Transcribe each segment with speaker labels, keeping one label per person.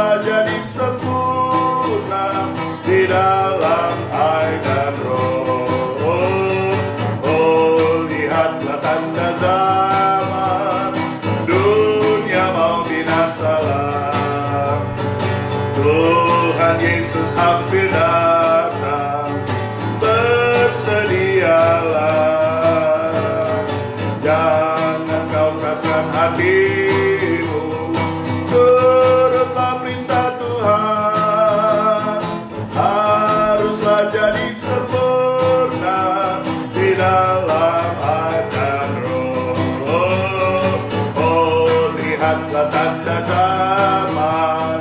Speaker 1: haruslah jadi sempurna di dalam air dan roh. Oh, lihatlah tanda zaman, dunia mau binasa lah. Tuhan Yesus hampir datang, bersedialah. Jangan kau keraskan hatimu, turutlah perintah Tuhan. Haruslah jadi sempurna di dalam air dan roh. Oh, lihatlah tanda zaman,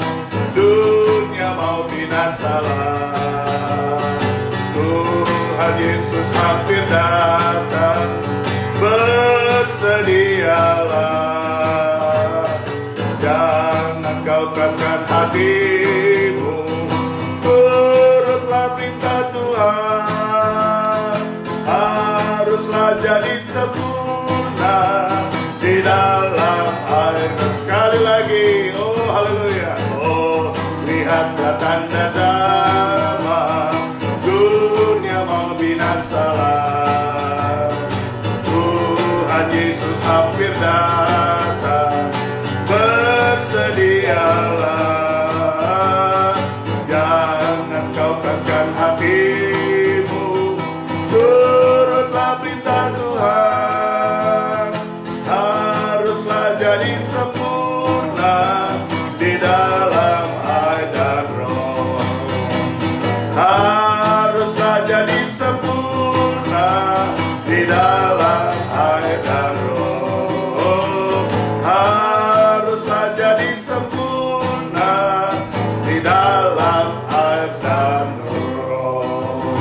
Speaker 1: dunia mau binasa lah. Tuhan Yesus hampir datang, bersedialah. Jangan kau keraskan hatimu, turutlah perintah Tuhan. Haruslah jadi sempurna di dalam air. Sekali lagi, oh haleluya. Oh, lihatlah tanda zaman, dunia mau binasa lah. Tuhan Yesus hampir datang, bersedialah. Jangan kau keraskan hatimu, turutlah perintah Tuhan. Haruslah jadi sempurna di dalam air dan roh. Haruslah jadi sempurna di dalam air dan roh. Haruslah jadi sempurna di dalam air dan roh.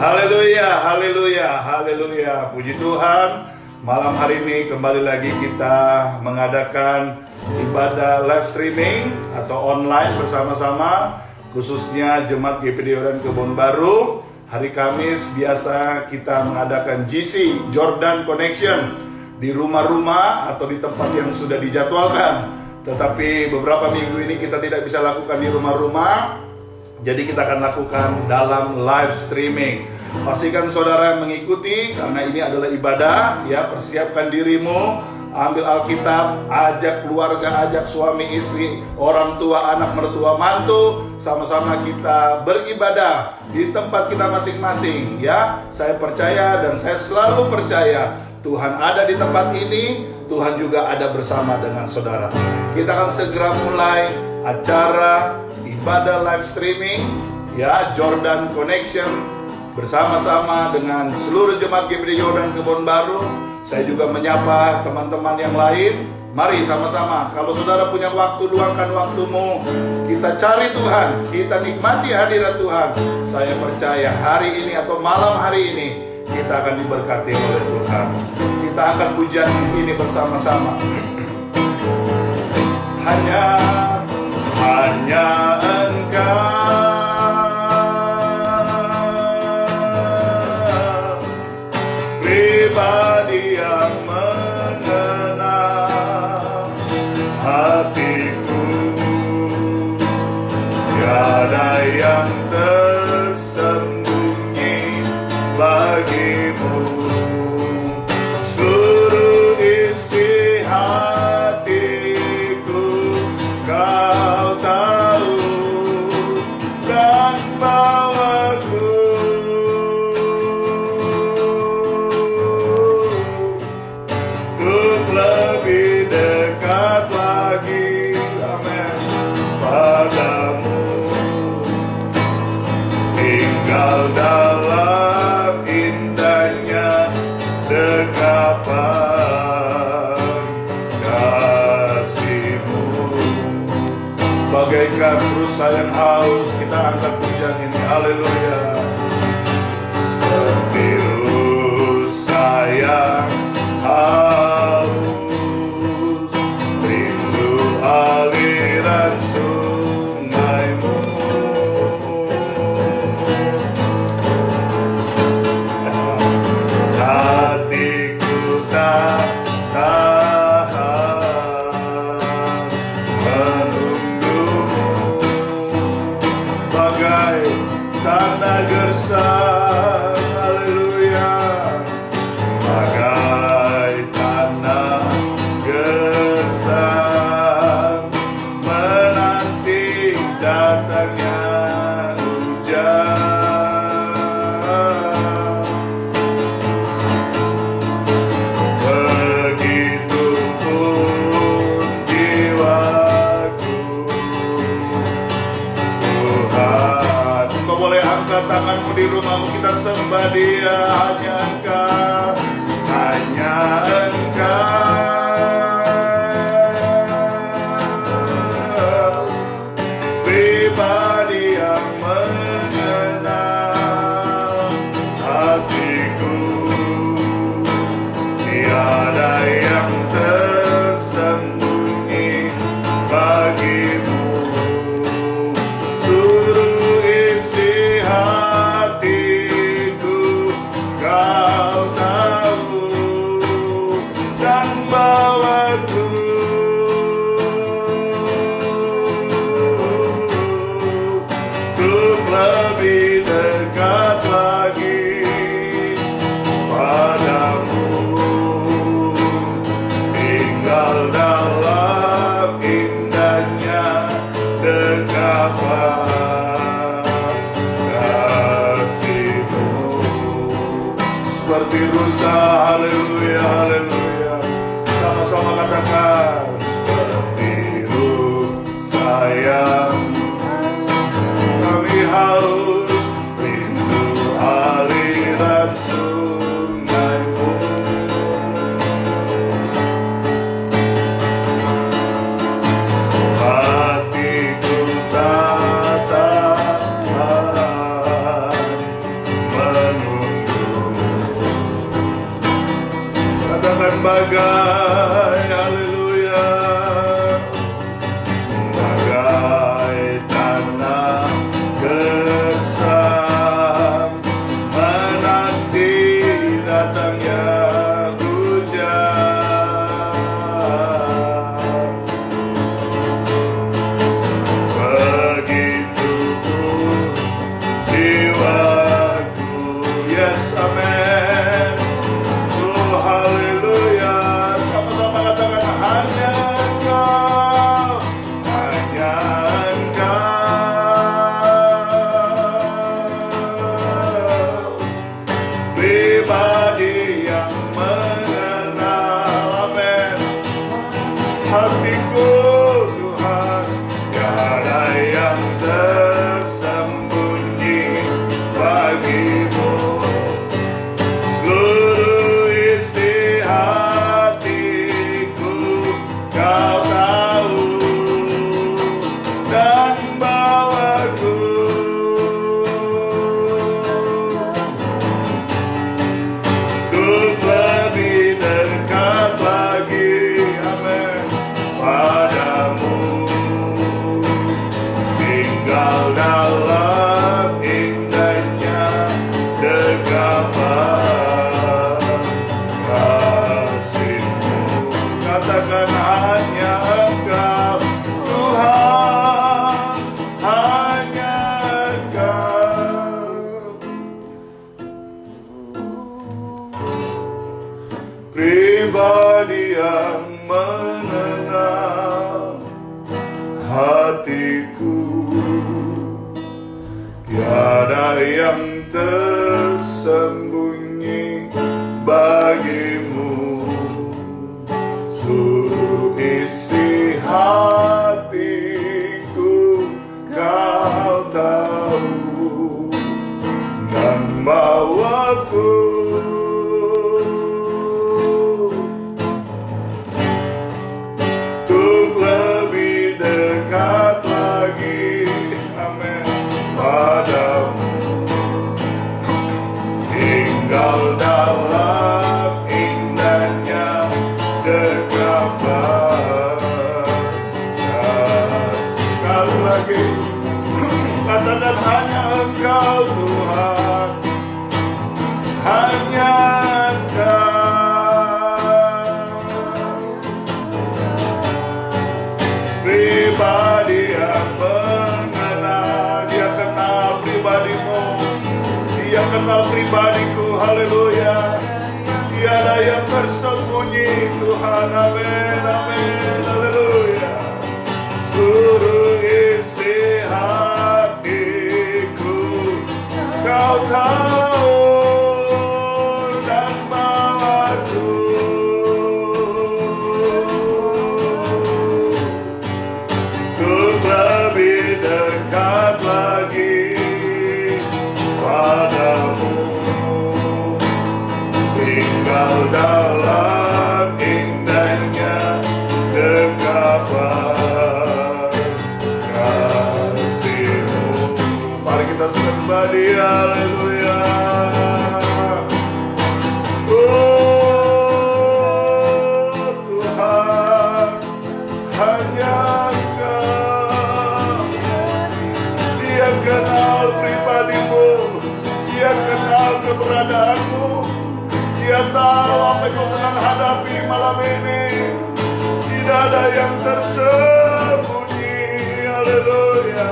Speaker 1: Haleluya, haleluya, haleluya. Puji Tuhan, malam hari ini kembali lagi kita mengadakan ibadah live streaming atau online bersama-sama, khususnya Jemaat GPD Yordan Kebon Baru. Hari Kamis biasa kita mengadakan GC, Jordan Connection, di rumah-rumah atau di tempat yang sudah dijadwalkan. Tetapi beberapa minggu ini kita tidak bisa lakukan di rumah-rumah, jadi kita akan lakukan dalam live streaming. Pastikan saudara mengikuti, karena ini adalah ibadah. Ya, persiapkan dirimu, ambil Alkitab, ajak keluarga, ajak suami, istri, orang tua, anak, mertua, mantu, sama-sama kita beribadah di tempat kita masing-masing. Ya, saya percaya dan saya selalu percaya Tuhan ada di tempat ini, Tuhan juga ada bersama dengan saudara. Kita akan segera mulai acara ibadah live streaming, ya, Jordan Connection, bersama-sama dengan seluruh jemaat GPD Yordan Kebon Baru. Saya juga menyapa teman-teman yang lain. Mari sama-sama, kalau saudara punya waktu, luangkan waktumu. Kita cari Tuhan, kita nikmati hadirat Tuhan. Saya percaya hari ini atau malam hari ini kita akan diberkati oleh Tuhan. Kita angkat pujian ini bersama-sama. Hanya Engkau pribadi yang mengenal hatiku. Tiada yang tersembunyi bagimu. Seluruh isi hatiku Kau tahu, dan bawaku untuk lebih dekat lagi, amin, padamu. Tinggal dalam indahnya dekapan kasih-Mu. Bagaikan rusa yang haus, kita angkat pujian ini, haleluya. Seperti rusa yang haus, rindu aliran sungai-Mu. Hatiku tak tahan menunggu-Mu. tanah gersang, haleluya. Bagai tanah gersang menanti datangnya hujan, begitu pun jiwaku. Tuhan, Engkau boleh angkat tanganmu di rumahmu, kita sembah Dia. Hanya Engkau, hanya Engkau, pribadi yang mengenal hatiku. Tiada yang tersembunyi bagimu. Suruh isi hatiku, Kau tahu, dan bawaku untuk lebih dekat lagi padamu. Tinggal dalam indahnya dekapan kasih-Mu. Seperti rusa, haleluya, haleluya. Sama-sama katakan, seperti rusa yang kami haus, rindu aliran sungai-Mu. Hatiku tak tahan menunggu. Katakan bagai, haleluya, bagai tanah gersang menanti datangnya hujan, begitu pun jiwaku. Yes, amen. Oh, haleluya. Sama-sama katakan, hanya Engkau, hanya Engkau, pribadi yang mengenal, amen, hatiku. Tuhan, tiada yang tersembunyi bagimu. Seluruh isi hatiku, Kau tahu, dan bawaku untuk lebih dekat lagi, amen, padamu. Tinggal dalam indahnya dekapan kasih-Mu. Katakan, hanya Engkau, Tuhan, hanya Engkau, pribadi yang mengenal hatiku. Tiada yang tersembunyi bagimu. Suruh isi hatiku, Kau tahu, dan bawaku untuk lebih dekat lagi, amen, padamu. Tinggal dalam indahnya dekapan. Sekali lagi katakan, hanya Engkau, Tuhan, hanya Engkau, pribadi yang mengenal. Dia kenal pribadimu, kenal pribadiku. Haleluya. Tiada yang tersembunyi Tuhan. Amin, amin, haleluya. Seluruh isi hatiku Kau tahu dan mawaku. Untuk lebih dekat lagi padamu, tinggal dalam indahnya dekapan kasih-Mu. Mari kita sembah Dia, haleluya. Oh Tuhan, hanya Engkau. Dia kenal pribadimu, Dia kenal keberadaanmu, Dia tahu apa yang kau sedang hadapi malam ini. Tidak ada yang tersembunyi. Haleluya,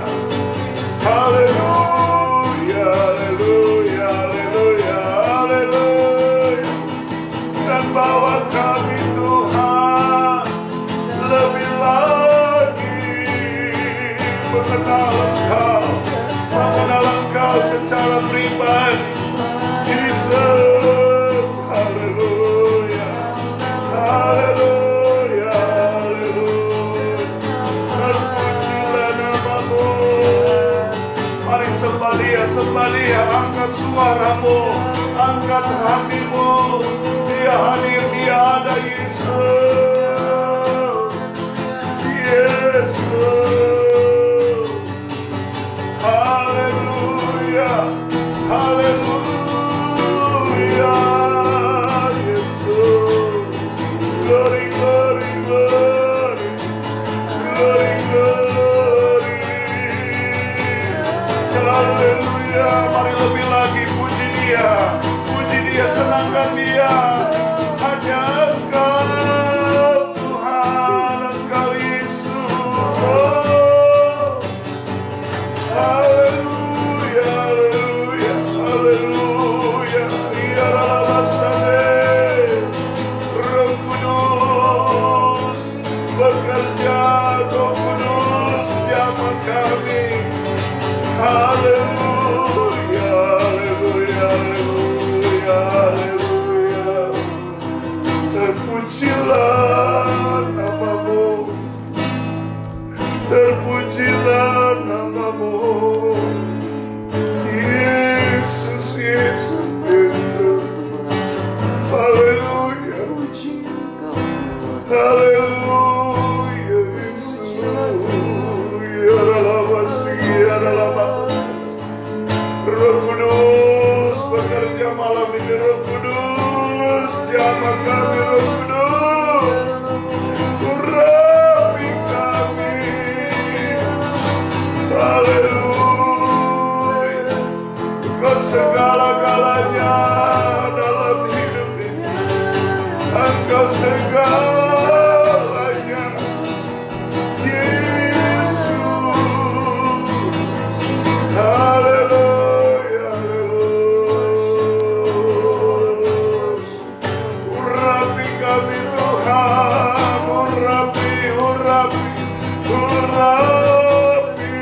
Speaker 1: haleluya, haleluya, haleluya, haleluya. Dan bawa kami Tuhan lebih lagi mengenal Engkau secara pribadi. Jesus, haleluya, haleluya, haleluya. Terpujilah nama-Mu. Mari sembah Dia, sembah Dia. Angkat suaramu, angkat hatimu. Dia hadir, Dia ada. Yesus, Yesus, haleluya, haleluya, Yesus. Glory, glory, glory, glory, glory. Haleluya. Mari lebih lagi puji Dia, puji Dia, senangkan Dia. Hanya Engkau Tuhan, Engkau Yesus. Oh, haleluya, haleluya, haleluya. Ya Rabbasane, Roh Kudus bekerja, Roh Kudus jamah kami. Haleluya, haleluya, haleluya, haleluya. Terpujilah nama-Mu, terpujilah nama-Mu. Yesus, Yesus, Yesus. Haleluya, haleluya, Yesus. Ya Rabbasi, ya Rabbasi. Roh Kudus bekerja malam ini. Roh Kudus jamah kami. Roh Kudus urapi kami. Haleluya. Engkau segala-galanya dalam hidup ini. Engkau segalanya, Yesus. Haleluya, haleluya. Urapi kami Tuhan, urapi, urapi, urapi.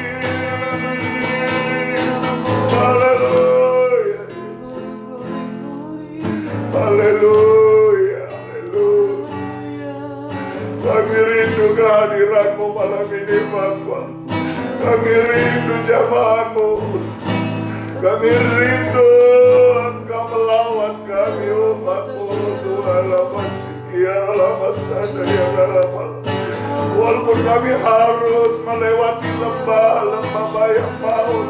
Speaker 1: Haleluya, haleluya, haleluya. Kami rindu kehadiran-Mu malam ini, Bapa. Kami rindu jamaah-Mu. Kami rindu Engkau melawat kami, umat-Mu. Tuhan lamasi, ya lamasada, ya lamas. Walaupun kami harus melewati lembah-lembah bayang maut,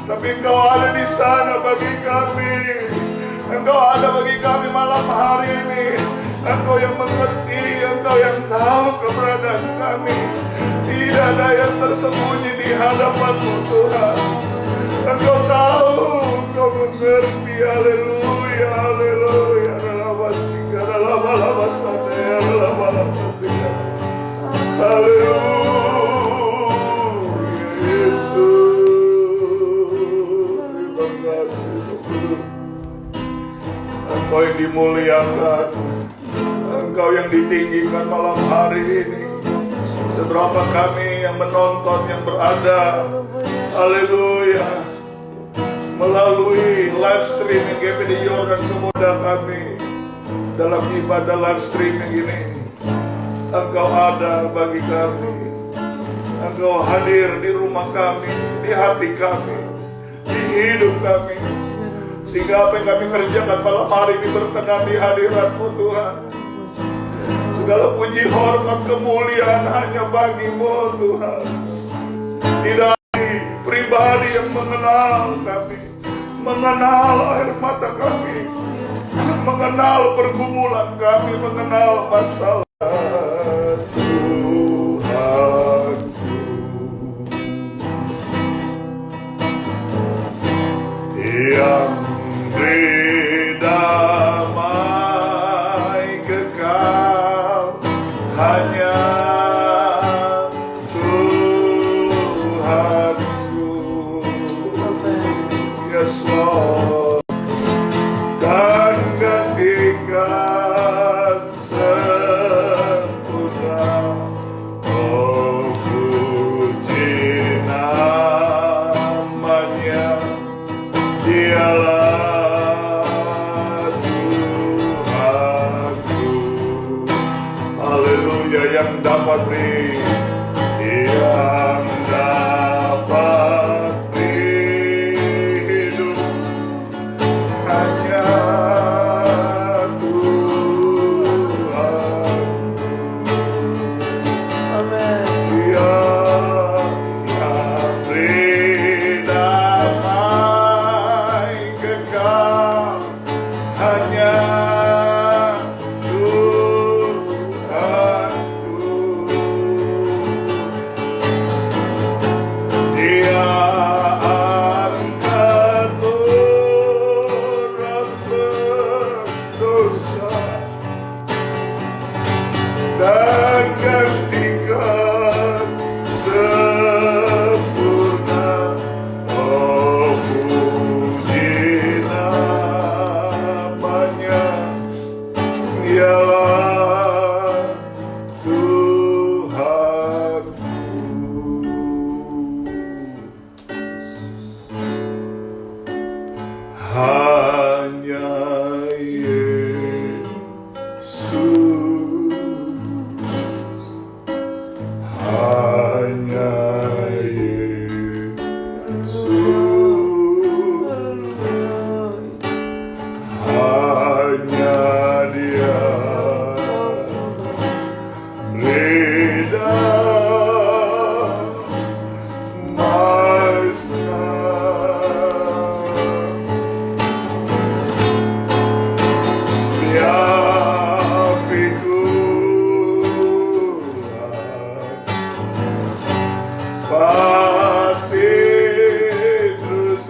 Speaker 1: tapi Engkau ada di sana bagi kami. Engkau ada bagi kami malam hari ini. Engkau yang mengerti, Engkau yang tahu keberadaan kami. Tidak ada yang tersembunyi di hadapan-Mu, Tuhan. Engkau tahu, Engkau mengerti. Haleluya, haleluya. Haleluya, Yesus. Terima kasih. dimuliakan. Engkau yang ditinggikan malam hari ini. Seberapa kami yang menonton, yang berada, haleluya, melalui live streaming GPD Yordan Pemuda kami, dalam ibadah live streaming ini, Engkau ada bagi kami. Engkau hadir di rumah kami, di hati kami, di hidup kami, sehingga apa yang kami kerjakan malam hari ini berkenan di hadirat-Mu Tuhan. Segala puji, hormat, kemuliaan hanya bagi-Mu Tuhan. Tidak ada pribadi yang mengenal kami, mengenal air mata kami, mengenal pergumulan kami, mengenal masalah. Tuhanku yang beri damai kekal, hanya Tuhanku. Yes Lord. Dan gantikan sempurna, oh puji namanya, Dialah Tuhanku. Haleluya, yang dapat beri, yang dapat beri hidup, hanya Tuhan.
Speaker 2: Amen.
Speaker 1: Dia yang beri damai kekal, hanya Tuhanku. Dia angkat orang berdosa dan gantikan sempurna, oh puji namanya, Dialah Tuhanku. Hanya Yesus, hanya Yesus, hanya Dia beri damai setiap pikiran, pasti terus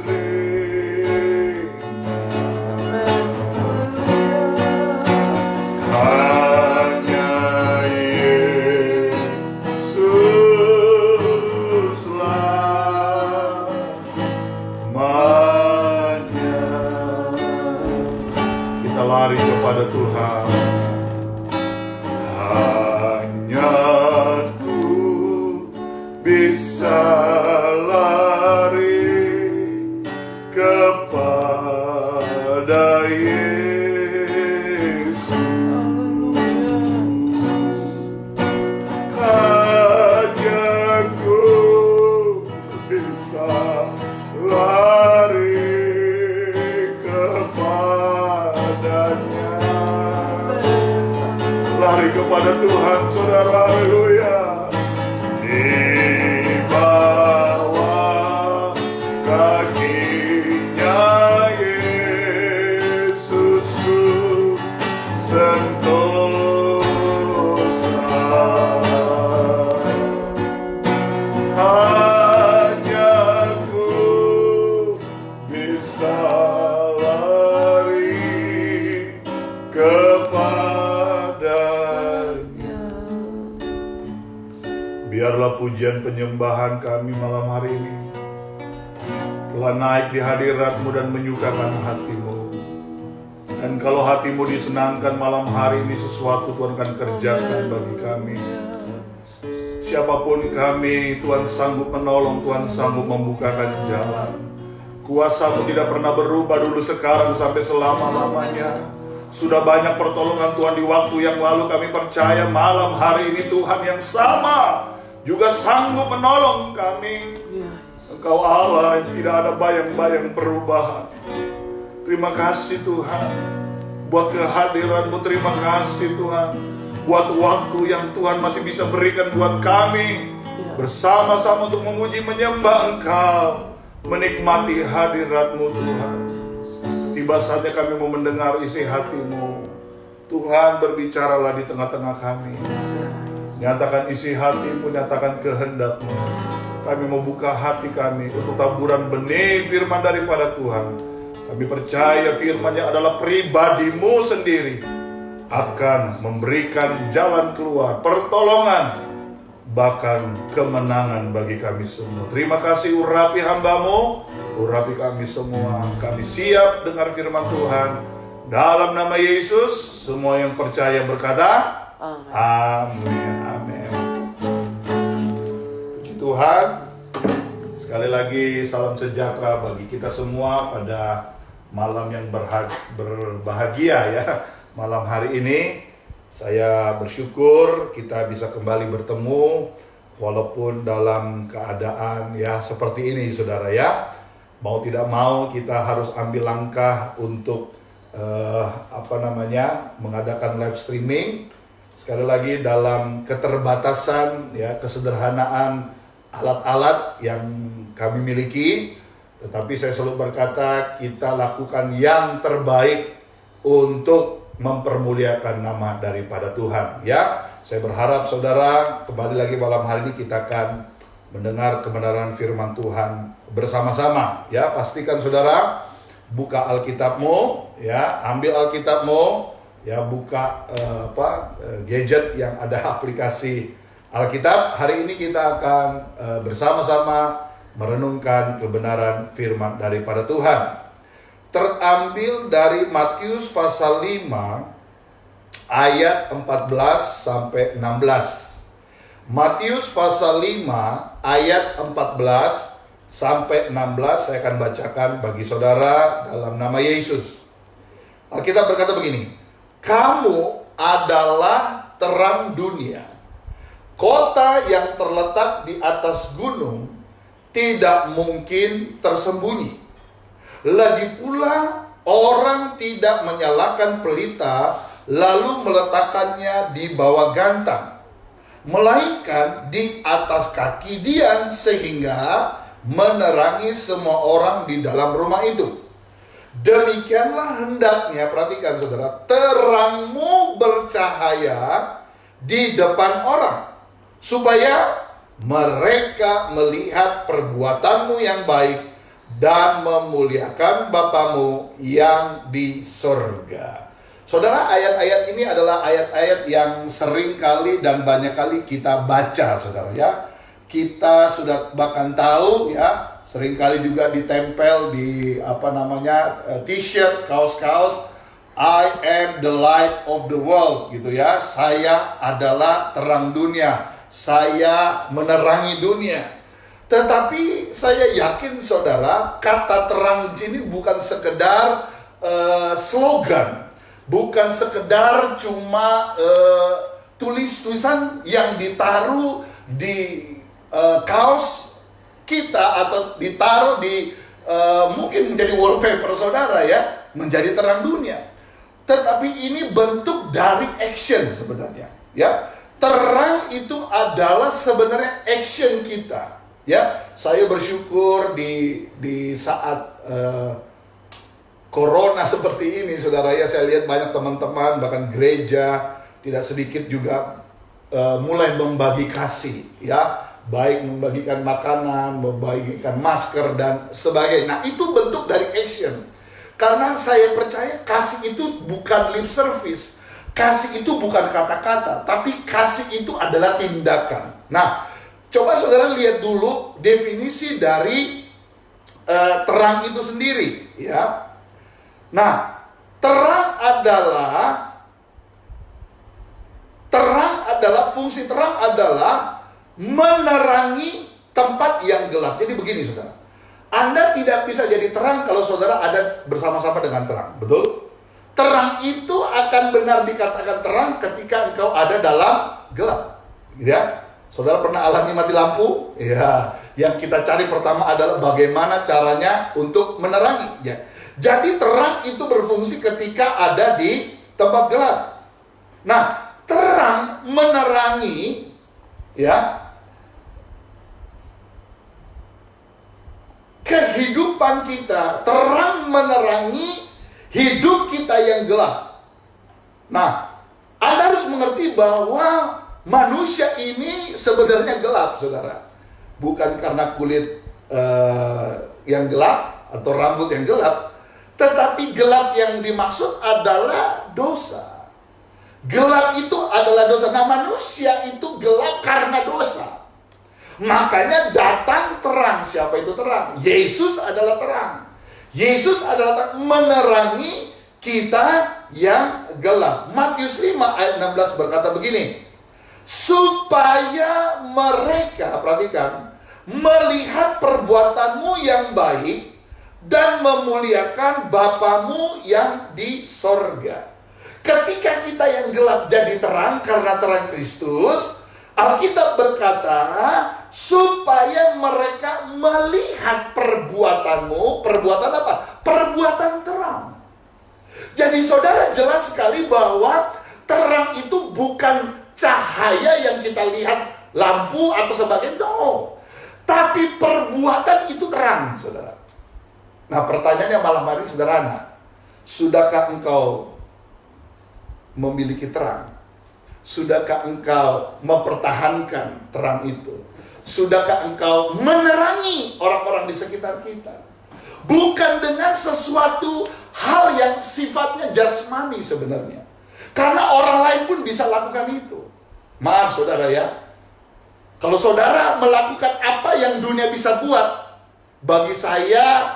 Speaker 1: hanya Yesuslah namanya. Kita lari kepada Tuhan. Hanya Ku bisa lari kepada Yesus. Hanya Ku bisa lari kepadanya. Lari kepada Tuhan, saudara, haleluya. Di bawah kakinya Yesusku sentosa. Hanya Ku bisa lari kepadanya. Biarlah pujian penyembahan kami malam hari ini telah naik di hadirat-Mu dan menyukakan hati-Mu. Dan kalau hatimu disenangkan malam hari ini, sesuatu Tuhan akan kerjakan bagi kami. Siapapun kami, Tuhan sanggup menolong, Tuhan sanggup membukakan jalan. Kuasa-Mu tidak pernah berubah dulu, sekarang, sampai selama-lamanya. Sudah banyak pertolongan Tuhan di waktu yang lalu. Kami percaya malam hari ini Tuhan yang sama juga sanggup menolong kami. Engkau Allah yang tidak ada bayang-bayang perubahan. Terima kasih Tuhan buat kehadiran-Mu, terima kasih Tuhan buat waktu yang Tuhan masih bisa berikan buat kami bersama-sama untuk memuji menyembah Engkau, menikmati hadirat-Mu Tuhan. Tiba saatnya kami mau mendengar isi hati-Mu. Tuhan, berbicaralah di tengah-tengah kami. Nyatakan isi hati-Mu, nyatakan kehendak-Mu. Kami mau buka hati kami untuk taburan benih firman daripada Tuhan. Kami percaya firman-Nya adalah pribadi-Mu sendiri akan memberikan jalan keluar, pertolongan, bahkan kemenangan bagi kami semua. Terima kasih, urapi hamba-Mu, urapi kami semua. Kami siap dengar firman Tuhan. Dalam nama Yesus, semua yang percaya berkata, amin. Amin. Puji Tuhan. Sekali lagi salam sejahtera bagi kita semua pada malam yang berbahagia ya. Malam hari ini saya bersyukur kita bisa kembali bertemu walaupun dalam keadaan ya seperti ini saudara ya. Mau tidak mau kita harus ambil langkah untuk mengadakan live streaming. Sekali lagi dalam keterbatasan ya, kesederhanaan alat-alat yang kami miliki, tetapi saya selalu berkata kita lakukan yang terbaik untuk mempermuliakan nama daripada Tuhan ya. Saya berharap saudara kembali lagi malam hari ini kita akan mendengar kebenaran firman Tuhan bersama-sama ya. Pastikan saudara buka Alkitabmu ya, ambil Alkitabmu ya, buka gadget yang ada aplikasi Alkitab. Hari ini kita akan bersama-sama merenungkan kebenaran firman daripada Tuhan. Terambil dari Matius pasal 5 ayat 14 sampai 16. Matius pasal 5 ayat 14 sampai 16 saya akan bacakan bagi saudara dalam nama Yesus. Alkitab berkata begini, kamu adalah terang dunia. Kota yang terletak di atas gunung tidak mungkin tersembunyi. Lagi pula orang tidak menyalakan pelita lalu meletakkannya di bawah gantang, melainkan di atas kaki dian sehingga menerangi semua orang di dalam rumah itu. Demikianlah hendaknya, perhatikan saudara, terangmu bercahaya di depan orang, supaya mereka melihat perbuatanmu yang baik dan memuliakan Bapamu yang di sorga. Saudara, ayat-ayat ini adalah ayat-ayat yang sering kali dan banyak kali kita baca saudara ya. Kita sudah bahkan tahu ya, sering kali juga ditempel di t-shirt, kaos-kaos, I am the light of the world gitu ya. Saya adalah terang dunia. Saya menerangi dunia. Tetapi saya yakin saudara, kata terang di sini bukan sekedar slogan, bukan sekedar cuma tulisan yang ditaruh di kaos kita atau ditaruh di mungkin menjadi wallpaper saudara ya, menjadi terang dunia. Tetapi ini bentuk dari action sebenarnya ya. Terang itu adalah sebenarnya action kita ya. Saya bersyukur di saat corona seperti ini saudara ya, saya lihat banyak teman-teman bahkan gereja tidak sedikit juga mulai membagi kasih ya, baik membagikan makanan, membagikan masker dan sebagainya. Nah, itu bentuk dari action. Karena saya percaya kasih itu bukan lip service. Kasih itu bukan kata-kata, tapi kasih itu adalah tindakan. Nah, coba saudara lihat dulu definisi dari terang itu sendiri ya. Nah,
Speaker 2: fungsi terang adalah menerangi tempat yang gelap. Jadi begini saudara, Anda tidak bisa jadi terang kalau saudara ada bersama-sama dengan terang, betul? Terang itu akan benar dikatakan terang ketika engkau ada dalam gelap, ya. Saudara pernah alami mati lampu? Ya. Yang kita cari pertama adalah bagaimana caranya untuk menerangi, ya. Jadi terang itu berfungsi ketika ada di tempat gelap. Nah, terang menerangi, ya, kehidupan kita. Terang menerangi hidup kita yang gelap. Nah, Anda harus mengerti bahwa manusia ini sebenarnya gelap, saudara. Bukan karena kulit yang gelap atau rambut yang gelap, tetapi gelap yang dimaksud adalah dosa. Gelap itu adalah dosa. Nah, manusia itu gelap karena dosa. Makanya datang terang. Siapa itu terang? Yesus adalah terang. Yesus adalah menerangi kita yang gelap. Matius 5 ayat 16 berkata begini, supaya mereka, perhatikan, melihat perbuatanmu yang baik dan memuliakan Bapamu yang di sorga. Ketika kita yang gelap jadi terang karena terang Kristus, Alkitab berkata, supaya mereka melihat perbuatanmu. Perbuatan apa? Perbuatan terang. Jadi saudara, jelas sekali bahwa terang itu bukan cahaya yang kita lihat, lampu atau sebagainya, no. Tapi perbuatan itu terang, saudara. Nah, pertanyaannya malam hari sederhana. Sudahkah engkau memiliki terang? Sudahkah engkau mempertahankan terang itu? Sudahkah engkau menerangi orang-orang di sekitar kita? Bukan dengan sesuatu hal yang sifatnya jasmani sebenarnya. Karena orang lain pun bisa lakukan itu. Maaf saudara ya, kalau saudara melakukan apa yang dunia bisa buat, bagi saya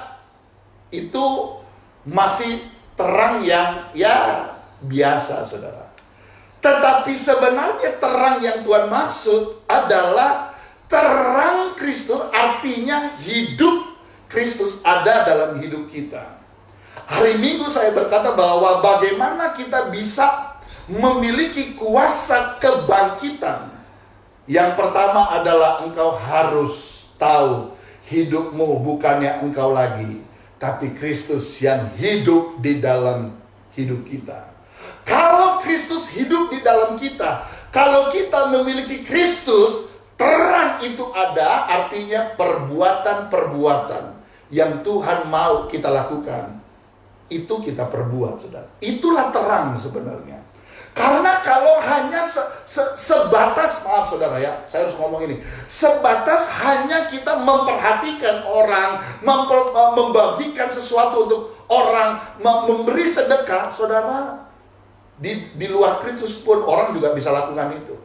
Speaker 2: itu masih terang yang ya biasa saudara. Tetapi sebenarnya terang yang Tuhan maksud adalah terang Kristus, artinya hidup Kristus ada dalam hidup kita. Hari Minggu saya berkata bahwa bagaimana kita bisa memiliki kuasa kebangkitan. Yang pertama adalah engkau harus tahu hidupmu bukannya engkau lagi, tapi Kristus yang hidup di dalam hidup kita. Kalau Kristus hidup di dalam kita, kalau kita memiliki Kristus, terang itu ada, artinya perbuatan-perbuatan yang Tuhan mau kita lakukan, itu kita perbuat, saudara. Itulah terang sebenarnya. Karena kalau hanya sebatas, maaf saudara ya, saya harus ngomong ini, sebatas hanya kita memperhatikan orang, membagikan sesuatu untuk orang, memberi sedekah, saudara, di luar Kristus pun orang juga bisa lakukan itu.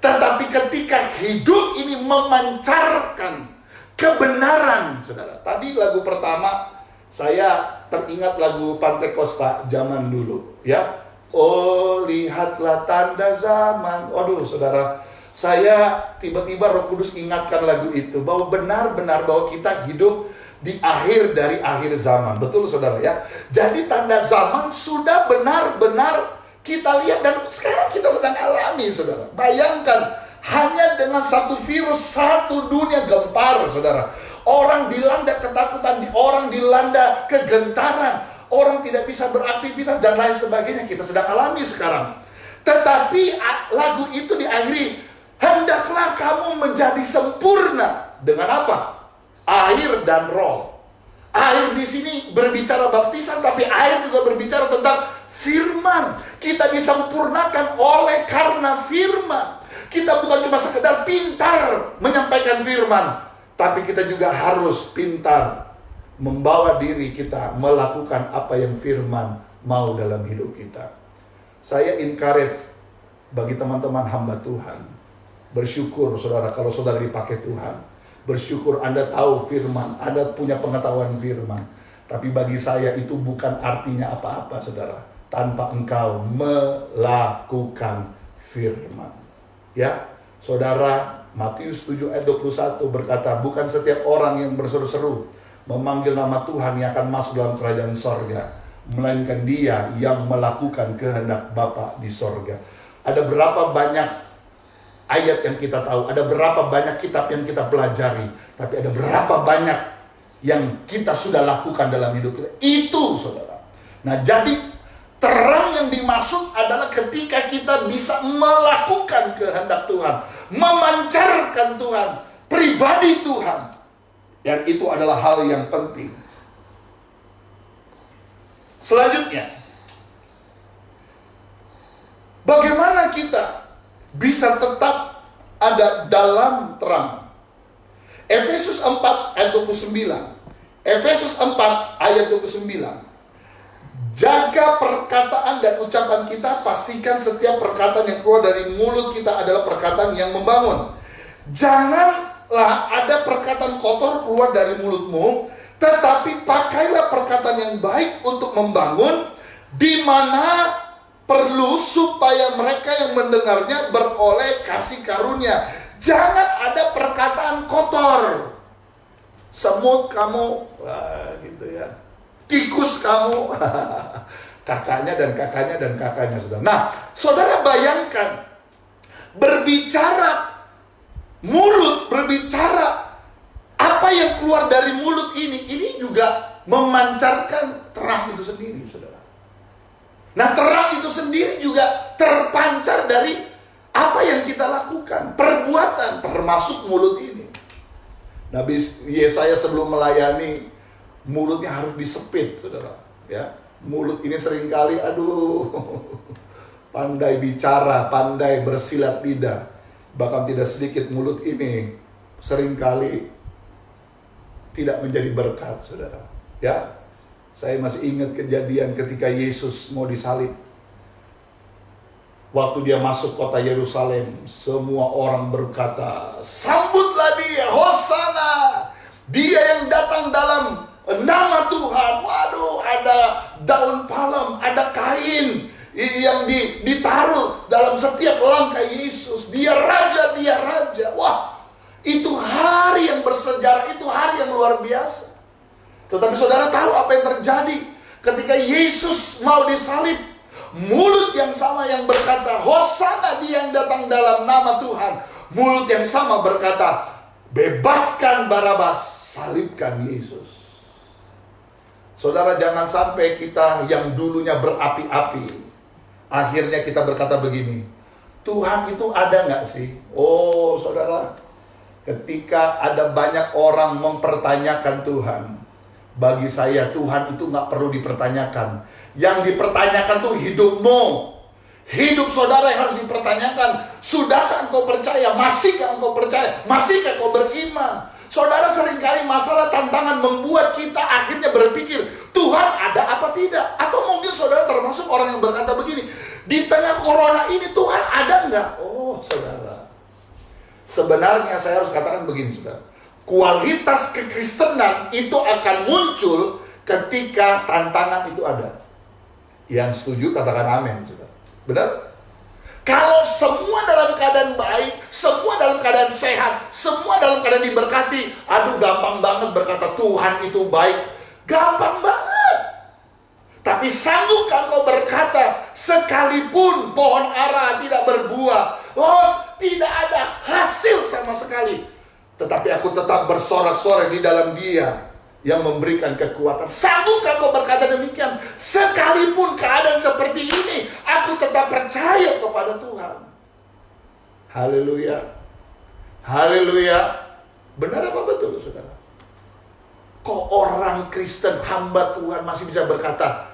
Speaker 2: Tetapi ketika hidup ini memancarkan kebenaran, saudara. Tadi lagu pertama saya teringat lagu Pantai Costa zaman dulu, ya. Oh, lihatlah tanda zaman. Waduh, saudara, saya tiba-tiba Roh Kudus ingatkan lagu itu, bahwa benar-benar bahwa kita hidup di akhir dari akhir zaman. Betul, saudara ya. Jadi tanda zaman sudah benar-benar kita lihat dan sekarang kita sedang alami, saudara. Bayangkan, hanya dengan satu virus, satu dunia gempar, saudara. Orang dilanda ketakutan, orang dilanda kegentaran, orang tidak bisa beraktivitas dan lain sebagainya. Kita sedang alami sekarang. Tetapi lagu itu diakhiri, hendaklah kamu menjadi sempurna dengan apa? Air dan roh. Air di sini berbicara baptisan, tapi air juga berbicara tentang firman. Kita disempurnakan oleh karena firman. Kita bukan cuma sekedar pintar menyampaikan firman, tapi kita juga harus pintar membawa diri kita melakukan apa yang firman mau dalam hidup kita. Saya encourage bagi teman-teman hamba Tuhan, bersyukur saudara kalau saudara dipakai Tuhan. Bersyukur Anda tahu firman, Anda punya pengetahuan firman. Tapi bagi saya itu bukan artinya apa-apa, saudara, tanpa engkau melakukan firman. Ya, saudara, Matius 7 ayat 21 berkata, bukan setiap orang yang berseru-seru memanggil nama Tuhan yang akan masuk dalam kerajaan sorga, melainkan dia yang melakukan kehendak Bapa di sorga. Ada berapa banyak ayat yang kita tahu, ada berapa banyak kitab yang kita pelajari, tapi ada berapa banyak yang kita sudah lakukan dalam hidup kita. Itu, saudara. Nah, jadi terang yang dimaksud adalah ketika kita bisa melakukan kehendak Tuhan, memancarkan Tuhan, pribadi Tuhan. Dan itu adalah hal yang penting. Selanjutnya, bagaimana kita bisa tetap ada dalam terang? Efesus 4 ayat 29. Efesus 4 ayat 29. Jaga perkataan dan ucapan kita, pastikan setiap perkataan yang keluar dari mulut kita adalah perkataan yang membangun. Janganlah ada perkataan kotor keluar dari mulutmu, tetapi pakailah perkataan yang baik untuk membangun, di mana perlu supaya mereka yang mendengarnya beroleh kasih karunia. Jangan ada perkataan kotor. Semut kamu, wah gitu ya. Tikus kamu, kakaknya dan kakaknya dan kakaknya, saudara. Nah, saudara bayangkan, berbicara mulut, berbicara apa yang keluar dari mulut ini juga memancarkan terang itu sendiri, saudara. Nah, terang itu sendiri juga terpancar dari apa yang kita lakukan, perbuatan, termasuk mulut ini. Nabi Yesaya sebelum melayani, mulutnya harus disepit, saudara. Ya, mulut ini seringkali, pandai bicara, pandai bersilat lidah. Bahkan tidak sedikit mulut ini seringkali tidak menjadi berkat, saudara. Ya, saya masih ingat kejadian ketika Yesus mau disalib. Waktu dia masuk kota Yerusalem, semua orang berkata, sambutlah dia, Hosana, dia yang datang dalam nama Tuhan. Waduh, ada daun palem, ada kain yang ditaruh dalam setiap langkah Yesus. Dia raja, dia raja. Wah, itu hari yang bersejarah, itu hari yang luar biasa. Tetapi saudara tahu apa yang terjadi ketika Yesus mau disalib? Mulut yang sama yang berkata, Hosana dia yang datang dalam nama Tuhan. Mulut yang sama berkata, bebaskan Barabas, salibkan Yesus. Saudara, jangan sampai kita yang dulunya berapi-api, akhirnya kita berkata begini, Tuhan itu ada nggak sih? Oh saudara, ketika ada banyak orang mempertanyakan Tuhan, bagi saya Tuhan itu nggak perlu dipertanyakan. Yang dipertanyakan tuh hidupmu, hidup saudara yang harus dipertanyakan. Sudahkah engkau percaya? Masihkah engkau percaya? Masihkah engkau beriman? Saudara, seringkali masalah tantangan membuat kita akhirnya berpikir, Tuhan ada apa tidak? Atau mungkin saudara termasuk orang yang berkata begini, di tengah corona ini Tuhan ada nggak? Oh saudara, sebenarnya saya harus katakan begini, saudara. Kualitas kekristenan itu akan muncul ketika tantangan itu ada. Yang setuju katakan amin, saudara. Benar? Kalau semua dalam keadaan baik, semua dalam keadaan sehat, semua dalam keadaan diberkati, gampang banget berkata Tuhan itu baik. Gampang banget. Tapi sanggupkah kau berkata, sekalipun pohon ara tidak berbuah, tidak ada hasil sama sekali, tetapi aku tetap bersorak-sorai di dalam Dia yang memberikan kekuatan. Sanggupkah kau berkata demikian? Sekalipun keadaan seperti ini, aku tetap percaya kepada Tuhan. Haleluya. Haleluya. Benar apa betul, saudara? Kok orang Kristen, hamba Tuhan masih bisa berkata,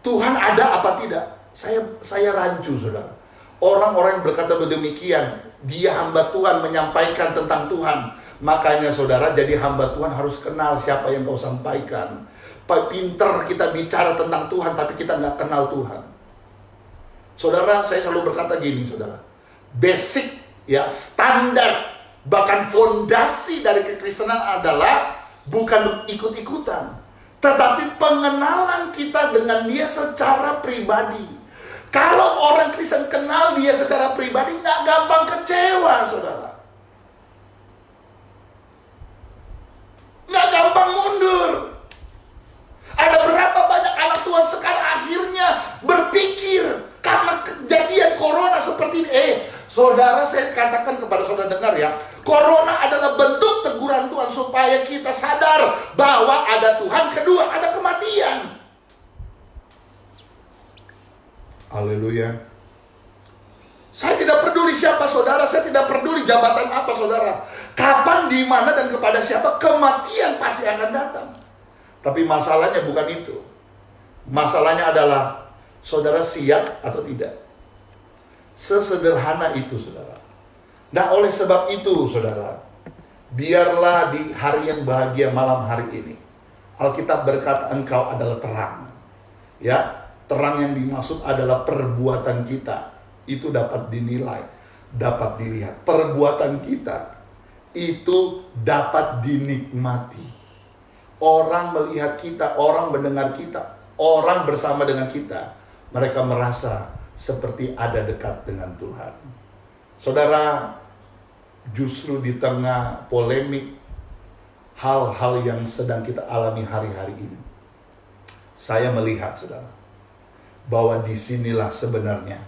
Speaker 2: Tuhan ada apa tidak? Saya rancu, saudara. Orang-orang yang berkata demikian, dia hamba Tuhan menyampaikan tentang Tuhan. Makanya saudara, jadi hamba Tuhan harus kenal siapa yang kau sampaikan. Pinter kita bicara tentang Tuhan, tapi kita nggak kenal Tuhan. Saudara, saya selalu berkata gini, saudara. Basic, ya, standar, bahkan fondasi dari kekristenan adalah bukan ikut-ikutan, tetapi pengenalan kita dengan dia secara pribadi. Kalau orang Kristen kenal dia secara pribadi, nggak gampang kecewa, saudara. Nggak gampang mundur. Ada berapa banyak anak Tuhan sekarang akhirnya berpikir karena kejadian corona seperti ini. Saudara, saya katakan kepada saudara, dengar ya, corona adalah bentuk teguran Tuhan supaya kita sadar bahwa ada Tuhan, kedua ada kematian. Haleluya. Saya tidak peduli siapa saudara, saya tidak peduli jabatan apa saudara, kapan, di mana, dan kepada siapa, kematian pasti akan datang. Tapi masalahnya bukan itu. Masalahnya adalah saudara siap atau tidak. Sesederhana itu, saudara. Nah, oleh sebab itu, saudara, biarlah di hari yang bahagia malam hari ini, Alkitab berkata engkau adalah terang. Ya, terang yang dimaksud adalah perbuatan kita. Itu dapat dinilai, dapat dilihat. Perbuatan kita itu dapat dinikmati. Orang melihat kita, orang mendengar kita, orang bersama dengan kita, mereka merasa seperti ada dekat dengan Tuhan. Saudara, justru di tengah polemik hal-hal yang sedang kita alami hari-hari ini, saya melihat, saudara, bahwa disinilah sebenarnya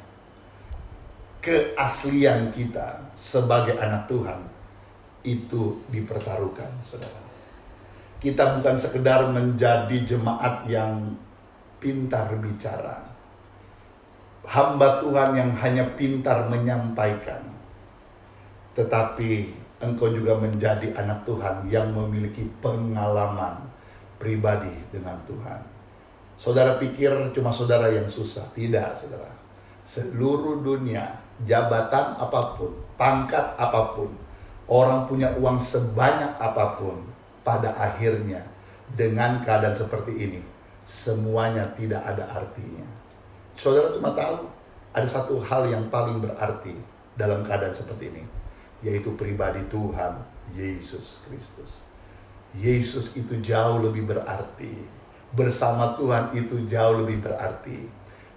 Speaker 2: keaslian kita sebagai anak Tuhan itu dipertaruhkan, saudara. Kita bukan sekedar menjadi jemaat yang pintar bicara, hamba Tuhan yang hanya pintar menyampaikan, tetapi engkau juga menjadi anak Tuhan yang memiliki pengalaman pribadi dengan Tuhan. Saudara pikir cuma saudara yang susah? Tidak, saudara. Seluruh dunia, jabatan apapun, pangkat apapun, orang punya uang sebanyak apapun, pada akhirnya dengan keadaan seperti ini, semuanya tidak ada artinya. Saudara cuma tahu ada satu hal yang paling berarti dalam keadaan seperti ini, yaitu pribadi Tuhan Yesus Kristus. Yesus itu jauh lebih berarti. Bersama Tuhan itu jauh lebih berarti.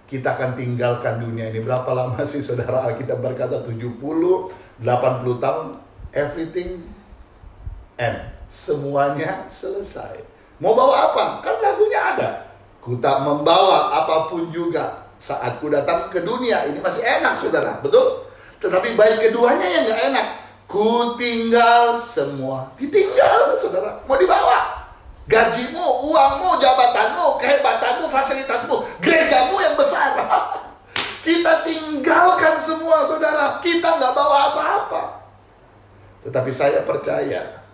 Speaker 2: Kita akan tinggalkan dunia ini. Berapa lama sih saudara? Alkitab berkata 70, 80 tahun, everything end. Semuanya selesai. Mau bawa apa? Kan lagunya ada. Ku tak membawa apapun juga saat ku datang ke dunia. Ini masih enak, saudara, betul? Tetapi baik keduanya yang gak enak. Ku tinggal semua. Ditinggal, saudara. Mau dibawa gajimu, uangmu, jabatanmu, kehebatanmu, fasilitasmu, gerejamu yang besar. Kita tinggalkan semua, saudara. Kita gak bawa apa-apa. Tetapi saya percaya,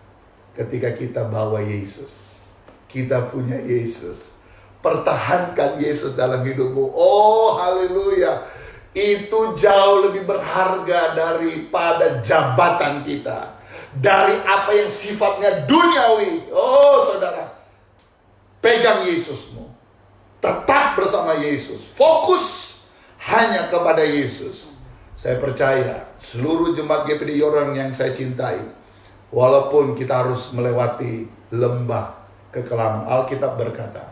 Speaker 2: ketika kita bawa Yesus, kita punya Yesus, pertahankan Yesus dalam hidupmu. Oh, haleluya. Itu jauh lebih berharga daripada jabatan kita, dari apa yang sifatnya duniawi. Oh, saudara, pegang Yesusmu, tetap bersama Yesus, fokus hanya kepada Yesus. Saya percaya seluruh jemaat GPD Yordan yang saya cintai, walaupun kita harus melewati lembah kekelaman, Alkitab berkata,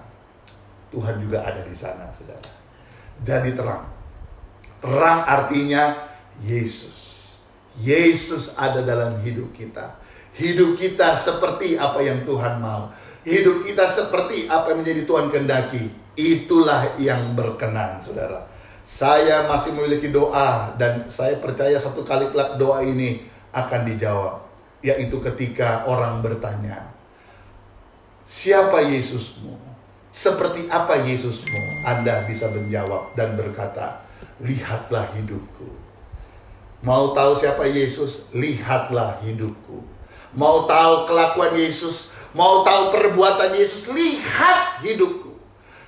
Speaker 2: Tuhan juga ada di sana, saudara. Jadi terang. Terang artinya Yesus. Yesus ada dalam hidup kita. Hidup kita seperti apa yang Tuhan mau. Hidup kita seperti apa yang menjadi Tuhan kehendaki. Itulah yang berkenan, saudara. Saya masih memiliki doa, dan saya percaya satu kali kelak doa ini akan dijawab. Yaitu ketika orang bertanya, siapa Yesusmu? Seperti apa Yesusmu? Anda bisa menjawab dan berkata, lihatlah hidupku. Mau tahu siapa Yesus? Lihatlah hidupku. Mau tahu kelakuan Yesus? Mau tahu perbuatan Yesus? Lihat hidupku.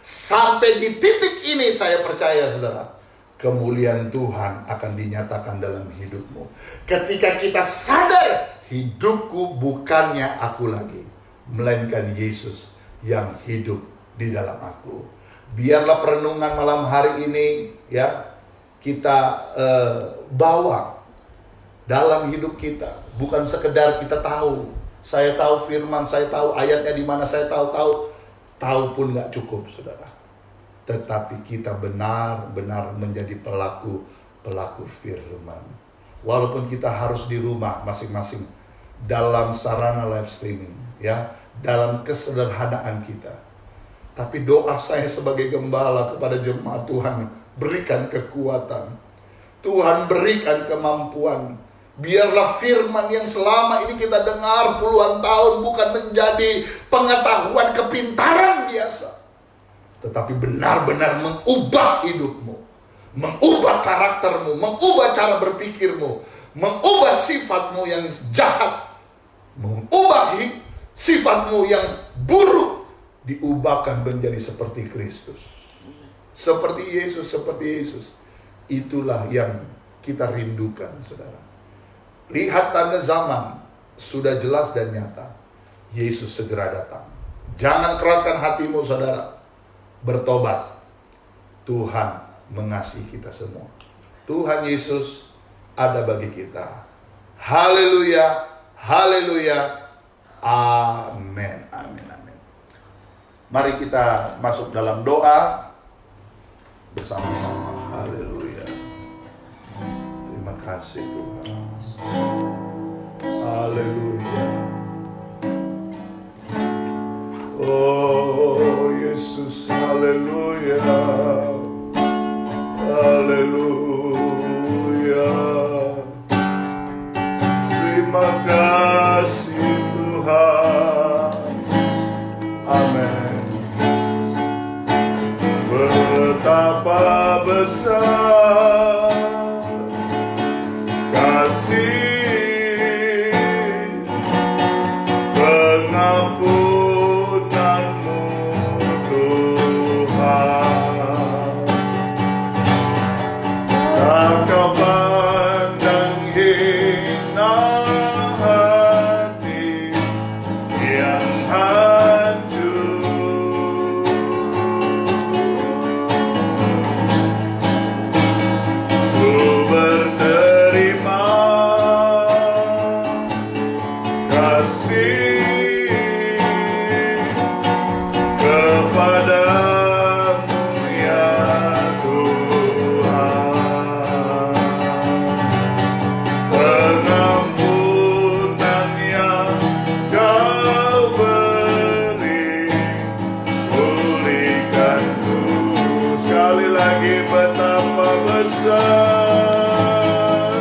Speaker 2: Sampai di titik ini saya percaya, saudara, kemuliaan Tuhan akan dinyatakan dalam hidupmu. Ketika kita sadar, hidupku bukannya aku lagi, melainkan Yesus yang hidup di dalam aku. Biarlah perenungan malam hari ini, ya, kita bawa dalam hidup kita. Bukan sekedar kita tahu, saya tahu firman, saya tahu ayatnya di mana, saya tahu tahu pun gak cukup, saudara. Tetapi kita benar-benar menjadi pelaku firman. Walaupun kita harus di rumah masing-masing, dalam sarana live streaming, ya, dalam kesederhanaan kita. Tapi doa saya sebagai gembala kepada jemaat, Tuhan berikan kekuatan, Tuhan berikan kemampuan. Biarlah firman yang selama ini kita dengar puluhan tahun bukan menjadi pengetahuan kepintaran biasa, tetapi benar-benar mengubah hidupmu, mengubah karaktermu, mengubah cara berpikirmu, mengubah sifatmu yang jahat, mengubah sifatmu yang buruk, diubahkan menjadi seperti Kristus. Seperti Yesus. Itulah yang kita rindukan, saudara. Lihat tanda zaman sudah jelas dan nyata. Yesus segera datang. Jangan keraskan hatimu, saudara. Bertobat. Tuhan mengasihi kita semua. Tuhan Yesus ada bagi kita. Haleluya, haleluya, amin, amin, amin. Mari kita masuk dalam doa bersama-sama. Haleluya. Terima kasih Tuhan. Haleluya. Oh Yesus, haleluya. Haleluya. Terima kasih Tuhan. Amin. Betapa besar kasih pengampunanmu Tuhan. Tak kau pandang hina hati yang hancur. Ku berterima kasih kepadamu ya Tuhan. Pengampunan yang kau beri, pulihkanku. Sekali lagi, betapa besar,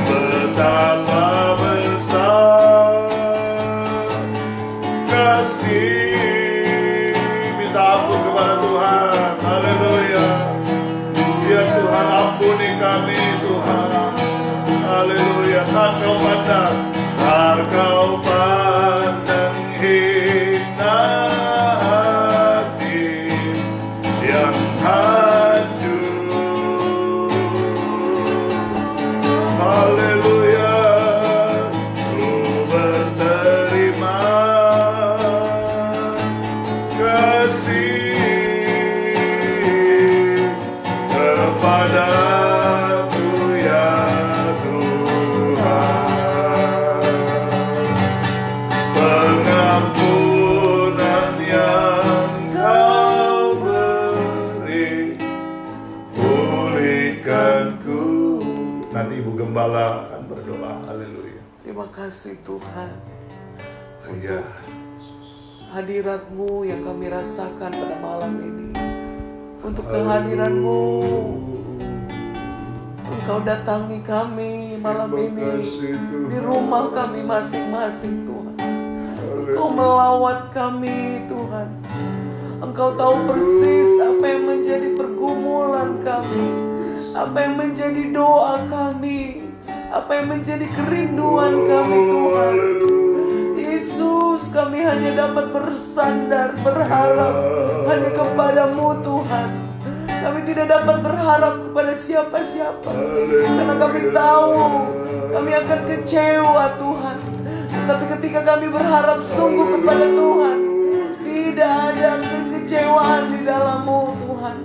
Speaker 2: betapa besar kasih. Minta ampun kepada Tuhan. Haleluya. Ya Tuhan, ampuni kami Tuhan. Haleluya. Tak kau pandang, tak kau pandang hina hati yang hancur. Haleluya. Ku berterima kasih kepadamu ya Tuhan. Pengampunan yang kau beri, pulihkanku. Nanti Ibu Gembala akan berdoa. Haleluya.
Speaker 3: Terima kasih Tuhan
Speaker 2: Ya.
Speaker 3: hadirat-Mu yang kami rasakan pada malam ini. Untuk kehadiran-Mu, Engkau datangi kami malam ini di rumah kami masing-masing Tuhan. Engkau melawat kami Tuhan. Engkau tahu persis apa yang menjadi pergumulan kami, apa yang menjadi doa kami, apa yang menjadi kerinduan kami Tuhan. Yesus, kami hanya dapat bersandar, berharap hanya kepadamu Tuhan. Kami tidak dapat berharap kepada siapa-siapa, karena kami tahu kami akan kecewa Tuhan. Tapi ketika kami berharap sungguh kepada Tuhan, tidak ada kekecewaan di dalam-Mu Tuhan.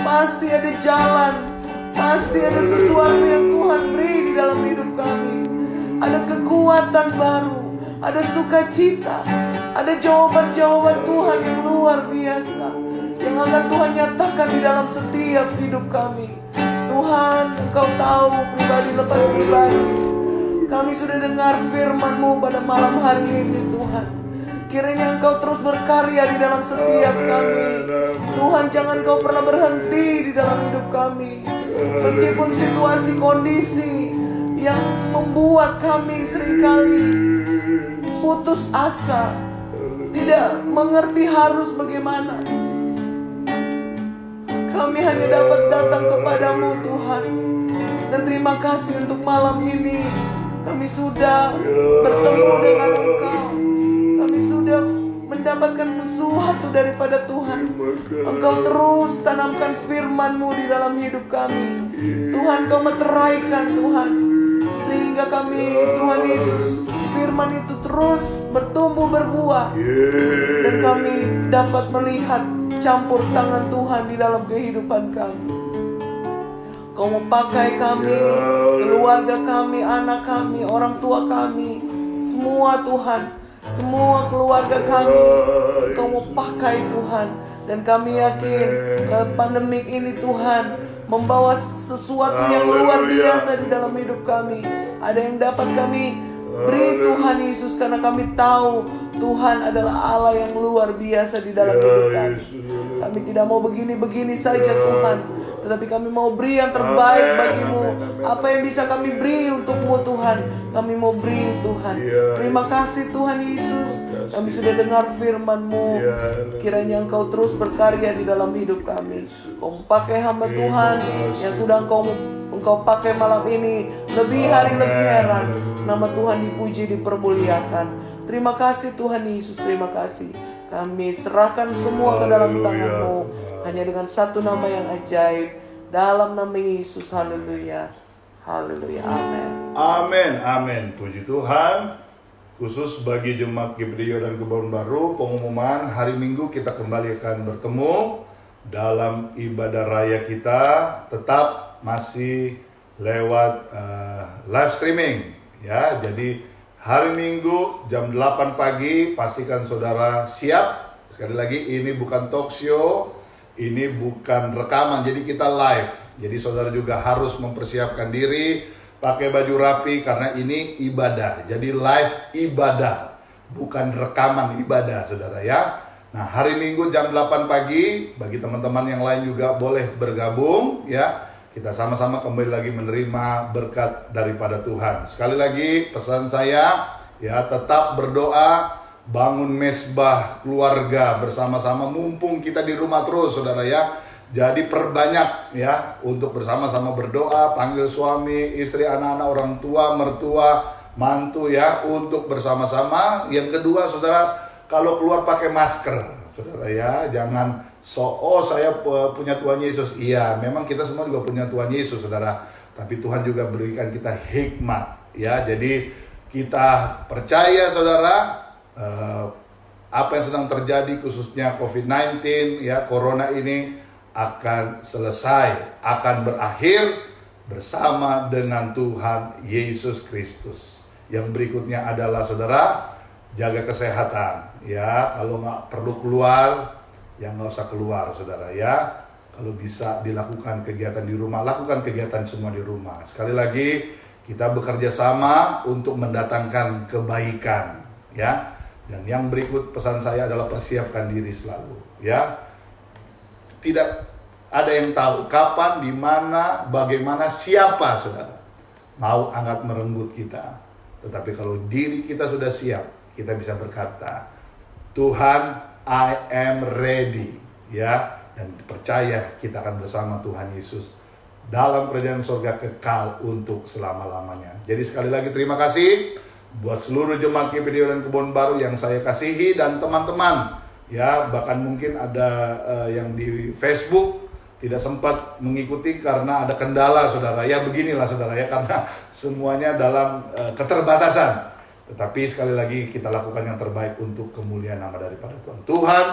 Speaker 3: Pasti ada jalan, pasti ada sesuatu yang Tuhan beri di dalam hidup kami. Ada kekuatan baru, ada sukacita. Ada jawaban-jawaban Tuhan yang luar biasa yang akan Tuhan nyatakan di dalam setiap hidup kami. Tuhan, Engkau tahu pribadi lepas pribadi. Kami sudah dengar firman-Mu pada malam hari ini Tuhan. Kiranya Engkau terus berkarya di dalam setiap kami. Tuhan, jangan Kau pernah berhenti di dalam hidup kami. Meskipun situasi kondisi yang membuat kami seringkali putus asa, tidak mengerti harus bagaimana, kami hanya dapat datang kepadamu Tuhan. Dan terima kasih untuk malam ini kami sudah bertemu dengan Engkau. Kami sudah mendapatkan sesuatu daripada Tuhan. Engkau terus tanamkan firman-Mu di dalam hidup kami. Tuhan, Kau meteraikan Tuhan, sehingga kami, Tuhan Yesus, firman itu terus bertumbuh berbuah. Dan kami dapat melihat campur tangan Tuhan di dalam kehidupan kami. Kau mau pakai kami, keluarga kami, anak kami, orang tua kami, semua Tuhan, semua keluarga kami, Kau mau pakai Tuhan. Dan kami yakin pandemik ini Tuhan membawa sesuatu yang luar biasa di dalam hidup kami. Ada yang dapat kami beri Tuhan Yesus, karena kami tahu Tuhan adalah Allah yang luar biasa di dalam hidup kami. Kami tidak mau begini-begini saja Tuhan, tetapi kami mau beri yang terbaik bagimu. Apa yang bisa kami beri untukmu Tuhan, kami mau beri Tuhan. Terima kasih Tuhan Yesus, kami sudah dengar firman-Mu. Kiranya Engkau terus berkarya di dalam hidup kami. Kau pakai hamba Tuhan yang sudah Engkau pakai malam ini, lebih hari lebih heran. Nama Tuhan dipuji, dipermuliakan. Terima kasih Tuhan Yesus, terima kasih. Kami serahkan semua ke dalam tangan-Mu, hanya dengan satu nama yang ajaib, dalam nama Yesus. Haleluya, haleluya, amin.
Speaker 1: Amin, amin. Puji Tuhan. Khusus bagi jemaat Geberio dan Kebon Baru, pengumuman hari Minggu kita kembali akan bertemu dalam ibadah raya kita. Tetap masih lewat live streaming ya. Jadi hari Minggu jam 8 pagi pastikan saudara siap. Sekali lagi, ini bukan talk show, ini bukan rekaman, jadi kita live. Jadi saudara juga harus mempersiapkan diri, pakai baju rapi karena ini ibadah. Jadi live ibadah, bukan rekaman ibadah saudara ya. Nah, hari Minggu jam 8 pagi, bagi teman-teman yang lain juga boleh bergabung ya. Kita sama-sama kembali lagi menerima berkat daripada Tuhan. Sekali lagi pesan saya ya, tetap berdoa, bangun mesbah keluarga bersama-sama, mumpung kita di rumah terus saudara ya. Jadi perbanyak ya untuk bersama-sama berdoa, panggil suami, istri, anak-anak, orang tua, mertua, mantu ya, untuk bersama-sama. Yang kedua saudara, kalau keluar pakai masker saudara ya, jangan saya punya Tuhan Yesus. Iya, memang kita semua juga punya Tuhan Yesus saudara, tapi Tuhan juga berikan kita hikmat ya. Jadi kita percaya saudara, apa yang sedang terjadi khususnya COVID-19 ya, Corona ini akan selesai, akan berakhir bersama dengan Tuhan Yesus Kristus. Yang berikutnya adalah saudara, jaga kesehatan ya. Kalau nggak perlu keluar, ya nggak usah keluar saudara ya. Kalau bisa dilakukan kegiatan di rumah, lakukan kegiatan semua di rumah. Sekali lagi, kita bekerja sama untuk mendatangkan kebaikan ya. Dan yang berikut pesan saya adalah persiapkan diri selalu ya. Tidak ada yang tahu kapan, di mana, bagaimana, siapa saudara mau angkat merenggut kita. Tetapi kalau diri kita sudah siap, kita bisa berkata, Tuhan, I am ready ya. Dan percaya kita akan bersama Tuhan Yesus dalam kerajaan surga kekal untuk selama-lamanya. Jadi sekali lagi terima kasih buat seluruh jemaat Geberio dan Kebon Baru yang saya kasihi, dan teman-teman ya, bahkan mungkin ada yang di Facebook tidak sempat mengikuti karena ada kendala saudara ya. Beginilah saudara ya, karena semuanya dalam keterbatasan. Tetapi sekali lagi kita lakukan yang terbaik untuk kemuliaan nama daripada Tuhan. Tuhan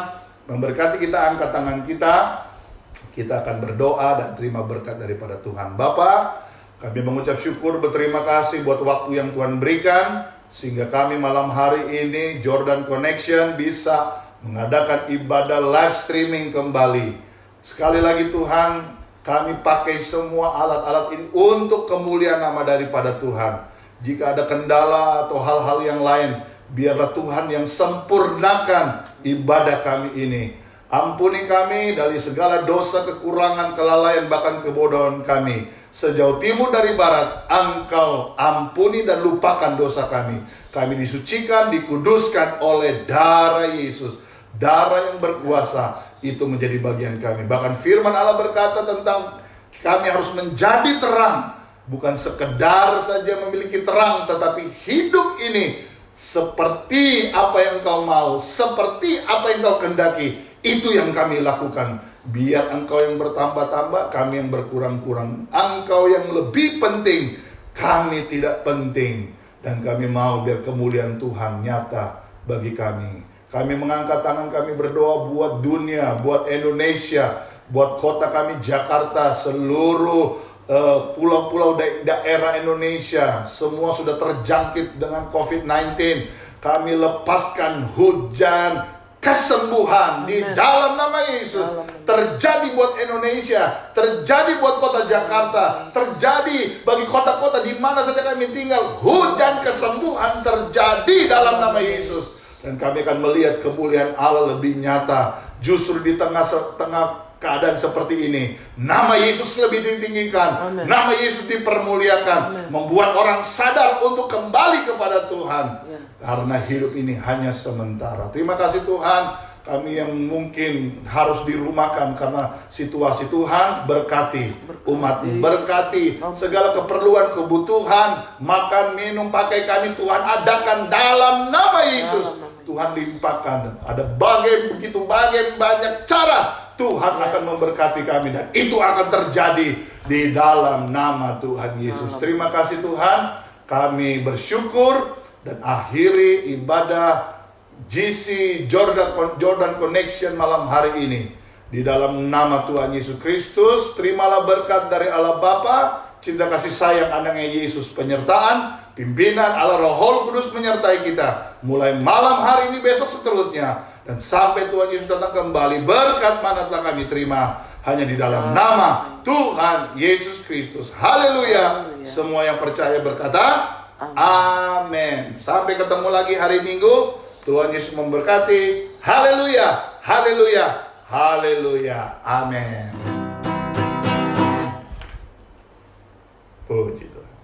Speaker 1: memberkati kita, angkat tangan kita akan berdoa dan terima berkat daripada Tuhan. Bapa, kami mengucap syukur, berterima kasih buat waktu yang Tuhan berikan.
Speaker 2: sehingga kami malam hari ini Jordan Connection bisa mengadakan ibadah live streaming kembali. Sekali lagi Tuhan, kami pakai semua alat-alat ini untuk kemuliaan nama daripada Tuhan. Jika ada kendala atau hal-hal yang lain, biarlah Tuhan yang sempurnakan ibadah kami ini. Ampuni kami dari segala dosa, kekurangan, kelalaian, bahkan kebodohan kami. Sejauh timur dari barat, Engkau ampuni dan lupakan dosa kami. Kami disucikan, dikuduskan oleh darah Yesus. Darah yang berkuasa, itu menjadi bagian kami. Bahkan firman Allah berkata tentang kami harus menjadi terang. Bukan sekedar saja memiliki terang, tetapi hidup ini seperti apa yang Engkau mau, seperti apa yang Engkau kehendaki. Itu yang kami lakukan. Biar Engkau yang bertambah-tambah, kami yang berkurang-kurang. Engkau yang lebih penting, kami tidak penting. Dan kami mau biar kemuliaan Tuhan nyata bagi kami. Kami mengangkat tangan, kami berdoa buat dunia, buat Indonesia, buat kota kami Jakarta, seluruh pulau-pulau daerah Indonesia. Semua sudah terjangkit dengan COVID-19. Kami lepaskan hujan kesembuhan di dalam nama Yesus. Terjadi buat Indonesia, terjadi buat kota Jakarta, terjadi bagi kota-kota di mana saja kami tinggal. Hujan kesembuhan terjadi dalam nama Yesus. Dan kami akan melihat kemuliaan Allah lebih nyata. Justru di tengah keadaan seperti ini, nama Yesus lebih ditinggikan. Amen. Nama Yesus dipermuliakan. Amen. Membuat orang sadar untuk kembali kepada Tuhan. Ya. Karena hidup ini hanya sementara. Terima kasih Tuhan. Kami yang mungkin harus dirumahkan karena situasi, Tuhan berkati umat-Mu, berkati segala keperluan, kebutuhan, makan, minum, pakai kami Tuhan adakan dalam nama Yesus. Tuhan limpahkan. Ada begitu banyak cara Tuhan akan memberkati kami, dan itu akan terjadi di dalam nama Tuhan Yesus. Terima kasih Tuhan. Kami bersyukur dan akhiri ibadah GC Jordan Connection malam hari ini di dalam nama Tuhan Yesus Kristus. Terimalah berkat dari Allah Bapa, cinta kasih sayang anaknya Yesus, penyertaan, pimpinan Allah Roh Kudus menyertai kita mulai malam hari ini, besok seterusnya, dan sampai Tuhan Yesus datang kembali. Berkat mana telah kami terima hanya di dalam nama Tuhan Yesus Kristus. Haleluya. Semua yang percaya berkata amin. Sampai ketemu lagi hari Minggu. Tuhan Yesus memberkati. Haleluya. Haleluya. Haleluya. Amin. Puji Tuhan.